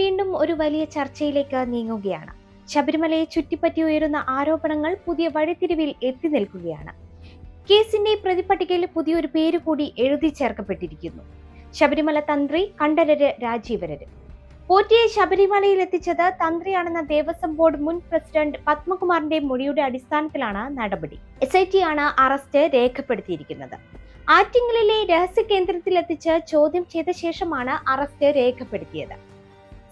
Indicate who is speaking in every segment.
Speaker 1: വീണ്ടും ഒരു വലിയ ചർച്ചയിലേക്ക് നീങ്ങുകയാണ്. ശബരിമലയെ ചുറ്റിപ്പറ്റി ഉയരുന്ന ആരോപണങ്ങൾ പുതിയ വഴിത്തിരിവിൽ എത്തി നിൽക്കുകയാണ്. കേസിന്റെ പ്രതിപട്ടികയിൽ പുതിയൊരു പേര് കൂടി എഴുതി ചേർക്കപ്പെട്ടിരിക്കുന്നു. ശബരിമല തന്ത്രി കണ്ഠരര് രാജീവരര്. പോറ്റിയെ ശബരിമലയിൽ എത്തിച്ചത് തന്ത്രിയാണെന്ന ദേവസ്വം ബോർഡ് മുൻ പ്രസിഡന്റ് പത്മകുമാറിന്റെ മൊഴിയുടെ അടിസ്ഥാനത്തിലാണ് നടപടി. SIT ആണ് അറസ്റ്റ് രേഖപ്പെടുത്തിയിരിക്കുന്നത്. ആറ്റിങ്ങലിലെ രഹസ്യ കേന്ദ്രത്തിലെത്തിച്ച് ചോദ്യം ചെയ്ത ശേഷമാണ് അറസ്റ്റ് രേഖപ്പെടുത്തിയത്.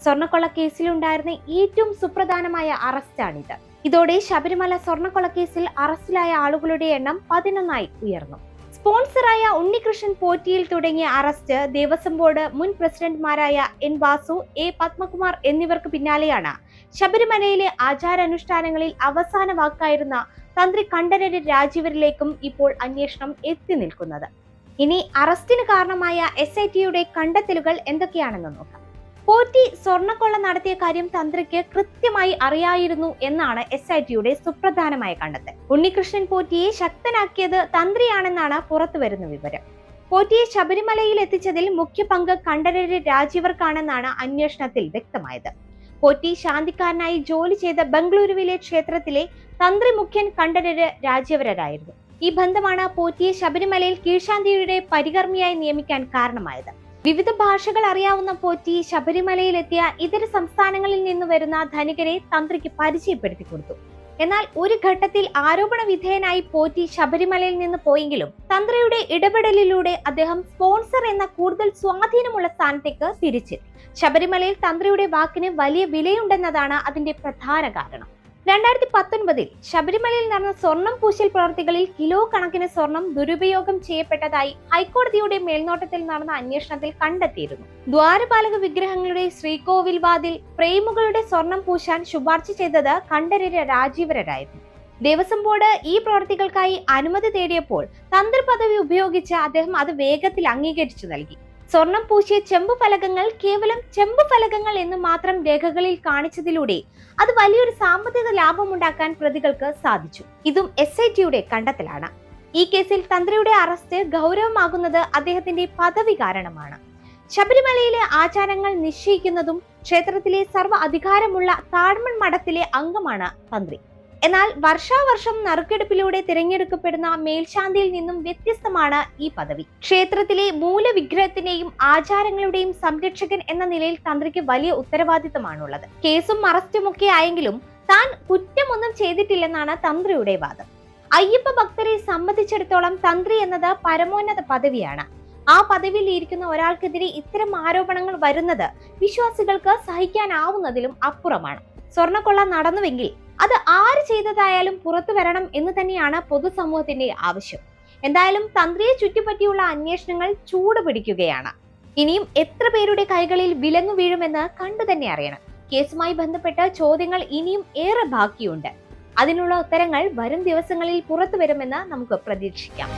Speaker 1: സ്വർണ്ണക്കൊള്ള കേസിലുണ്ടായിരുന്ന ഏറ്റവും സുപ്രധാനമായ അറസ്റ്റാണിത്. ഇതോടെ ശബരിമല സ്വർണ്ണക്കൊള്ളക്കേസിൽ അറസ്റ്റിലായ ആളുകളുടെ എണ്ണം 11 ഉയർന്നു. സ്പോൺസറായ ഉണ്ണികൃഷ്ണൻ പോറ്റിയിൽ തുടങ്ങിയ അറസ്റ്റ് ദേവസ്വം ബോർഡ് മുൻ പ്രസിഡന്റുമാരായ N വാസു, A പത്മകുമാർ എന്നിവർക്ക് പിന്നാലെയാണ് ശബരിമലയിലെ ആചാരാനുഷ്ഠാനങ്ങളിൽ അവസാന വാക്കായിരുന്ന തന്ത്രി കണ്ഠരര് രാജീവരിലേക്കും ഇപ്പോൾ അന്വേഷണം എത്തി നിൽക്കുന്നത്. ഇനി അറസ്റ്റിന് കാരണമായ SITയുടെ കണ്ടെത്തലുകൾ എന്തൊക്കെയാണെന്ന് നോക്കാം. പോറ്റി സ്വർണ്ണക്കൊള്ള നടത്തിയ കാര്യം തന്ത്രിക്ക് കൃത്യമായി അറിയായിരുന്നു എന്നാണ് SITയുടെ സുപ്രധാനമായ കണ്ടെത്തൽ. ഉണ്ണികൃഷ്ണൻ പോറ്റിയെ ശക്തനാക്കിയത് തന്ത്രിയാണെന്നാണ് പുറത്തുവരുന്ന വിവരം. പോറ്റിയെ ശബരിമലയിൽ എത്തിച്ചതിൽ മുഖ്യ പങ്ക് കണ്ഠരര് രാജീവർക്കാണെന്നാണ് അന്വേഷണത്തിൽ വ്യക്തമായത്. പോറ്റി ശാന്തിക്കാരനായി ജോലി ചെയ്ത ബംഗളൂരുവിലെ ക്ഷേത്രത്തിലെ തന്ത്രി മുഖ്യൻ കണ്ഠരര് രാജീവരായിരുന്നു. ഈ ബന്ധമാണ് പോറ്റിയെ ശബരിമലയിൽ കീഴ്ശാന്തിയുടെ പരികർമ്മിയായി നിയമിക്കാൻ കാരണമായത്. വിവിധ ഭാഷകൾ അറിയാവുന്ന പോറ്റി ശബരിമലയിലെത്തിയ ഇതര സംസ്ഥാനങ്ങളിൽ നിന്ന് വരുന്ന ധനികരെ തന്ത്രിക്ക് പരിചയപ്പെടുത്തി കൊടുത്തു. എന്നാൽ ഒരു ഘട്ടത്തിൽ ആരോപണ വിധേയനായി പോറ്റി ശബരിമലയിൽ നിന്ന് പോയെങ്കിലും തന്ത്രിയുടെ ഇടപെടലിലൂടെ അദ്ദേഹം സ്പോൺസർ എന്ന കൂടുതൽ സ്വാധീനമുള്ള സ്ഥാനത്തേക്ക് തിരിച്ചെത്തി. ശബരിമലയിൽ തന്ത്രിയുടെ വാക്കിന് വലിയ വിലയുണ്ടെന്നതാണ് അതിന്റെ പ്രധാന കാരണം. 2019 ശബരിമലയിൽ നടന്ന സ്വർണം പൂശൽ പ്രവർത്തികളിൽ കിലോ കണക്കിന് സ്വർണം ദുരുപയോഗം ചെയ്യപ്പെട്ടതായി ഹൈക്കോടതിയുടെ മേൽനോട്ടത്തിൽ നടന്ന അന്വേഷണത്തിൽ കണ്ടെത്തിയിരുന്നു. ദ്വാരപാലക വിഗ്രഹങ്ങളുടെ ശ്രീകോവിൽ വാതിൽ ഫ്രെയിമുകളുടെ സ്വർണം പൂശാൻ ശുപാർശ ചെയ്തത് കണ്ഠരര് രാജീവരായിരുന്നു. ദേവസ്വം ബോർഡ് ഈ പ്രവർത്തികൾക്കായി അനുമതി തേടിയപ്പോൾ തന്ത്രി പദവി ഉപയോഗിച്ച് അദ്ദേഹം അത് വേഗത്തിൽ അംഗീകരിച്ചു നൽകി. സ്വർണം പൂശിയ ചെമ്പു ഫലകങ്ങൾ കേവലം ചെമ്പു ഫലകങ്ങൾ എന്ന് മാത്രം രേഖകളിൽ കാണിച്ചതിലൂടെ അത് വലിയൊരു സാമ്പത്തിക ലാഭമുണ്ടാക്കാൻ പ്രതികൾക്ക് സാധിച്ചു. ഇതും SITയുടെ കണ്ടെത്തലാണ്. ഈ കേസിൽ തന്ത്രിയുടെ അറസ്റ്റ് ഗൗരവമാകുന്നത് അദ്ദേഹത്തിന്റെ പദവി കാരണമാണ്. ശബരിമലയിലെ ആചാരങ്ങൾ നിശ്ചയിക്കുന്നതും ക്ഷേത്രത്തിലെ സർവ്വ അധികാരമുള്ള താഴ്മൺ മഠത്തിലെ അംഗമാണ് തന്ത്രി. എന്നാൽ വർഷാവർഷം നറുക്കെടുപ്പിലൂടെ തിരഞ്ഞെടുക്കപ്പെടുന്ന മേൽശാന്തിയിൽ നിന്നും വ്യത്യസ്തമാണ് ഈ പദവി. ക്ഷേത്രത്തിലെ മൂലവിഗ്രഹത്തിന്റെയും ആചാരങ്ങളുടെയും സംരക്ഷകൻ എന്ന നിലയിൽ തന്ത്രിക്ക് വലിയ ഉത്തരവാദിത്തമാണുള്ളത്. കേസും അറസ്റ്റും ഒക്കെ ആയെങ്കിലും താൻ കുറ്റമൊന്നും ചെയ്തിട്ടില്ലെന്നാണ് തന്ത്രിയുടെ വാദം. അയ്യപ്പ ഭക്തരെ സംബന്ധിച്ചിടത്തോളം തന്ത്രി എന്നത് പരമോന്നത പദവിയാണ്. ആ പദവിയിൽ ഇരിക്കുന്ന ഒരാൾക്കെതിരെ ഇത്തരം ആരോപണങ്ങൾ വരുന്നത് വിശ്വാസികൾക്ക് സഹിക്കാനാവുന്നതിലും അപ്പുറമാണ്. സ്വർണ്ണക്കൊള്ള നടന്നുവെങ്കിൽ അത് ആര് ചെയ്തതായാലും പുറത്തു വരണം എന്ന് തന്നെയാണ് പൊതുസമൂഹത്തിന്റെ ആവശ്യം. എന്തായാലും തന്ത്രിയെ ചുറ്റിപ്പറ്റിയുള്ള അന്വേഷണങ്ങൾ ചൂടുപിടിക്കുകയാണ്. ഇനിയും എത്ര പേരുടെ കൈകളിൽ വിലങ്ങു വീഴുമെന്ന് കണ്ടു തന്നെ അറിയണം. കേസുമായി ബന്ധപ്പെട്ട ചോദ്യങ്ങൾ ഇനിയും ഏറെ ബാക്കിയുണ്ട്. അതിനുള്ള ഉത്തരങ്ങൾ വരും ദിവസങ്ങളിൽ പുറത്തു വരുമെന്ന് നമുക്ക് പ്രതീക്ഷിക്കാം.